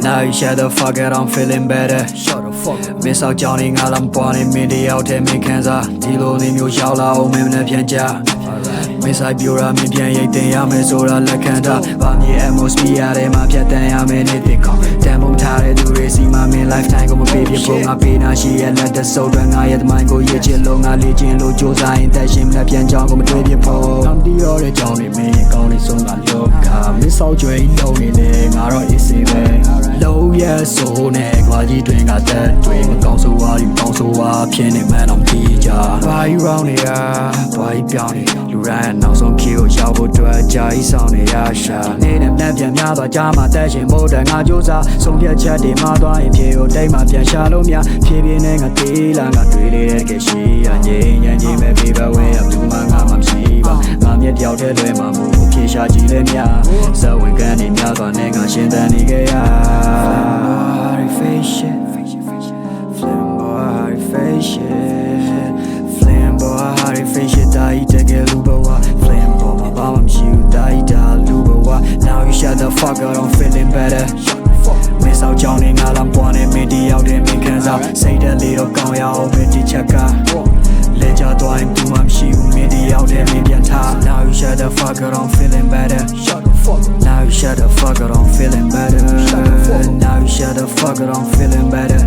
Now you shut the fuck up, I'm feeling better. Shut the fuck up. Miss out Johnny, I'm born in me out here, me Kansas. Tilo ni mu xiao la, oh me na pian jia. Miss I pure, me pian ye ting ya me so la la kanda. Ba mi atmosphere ya de ma pian tan ya me ni tik kong. Damn mong ta de du re si ma me lifetime ko mo baby pro nga pe na shi ya let the soul dwan nga ye the mind ko ye chin lo nga li chin lo jo sa yin that shin na pian chang ko mo twe pi pro. Nam ti yo de chang ni me kaung ni song nga lo ka. Miss out jwe lo ni le nga ro easy be. Low yeah so ne kwa ji twin ga tat twin ma kaung so wa yu kaung so wa phyin ni man on ti ja. Why you round it ya? Why you pyaung ni? Lu ran now song ki ko yaw bo twat ja yi song ni ya sha. Ni ne plan pyan mya twa ja ma tat shin bo twa nga jo sa. Song phat chat de ma twa yin phye ko dai ma pyan sha lo mya. Phye phye ne nga ti la nga twe le de ke shi ya nyin nyin ji me pi ba we ya tu ma nga ma shi ba. Nga mye tyaw the lwe ma mu phye sha ji le mya. Sa wen kan ni mya twa ne nga shin tan ni ke ya. Face shit, flame boy, face shit, flame boy, face shit. Die to get lubawa, flame boy, my mom shoot, die da lubawa. Now you shut the fuck up, I'm feeling better. Miss out Johnny, I'm born in me out in me Kansas. Say the little girl, ya open the checker. Let your twine do I'm shoot me out in me pianta. Now you shut the fuck up, I'm feeling better. Now you shut the fuck up, I'm feeling better. Now you shut the fuck up, I'm feeling better.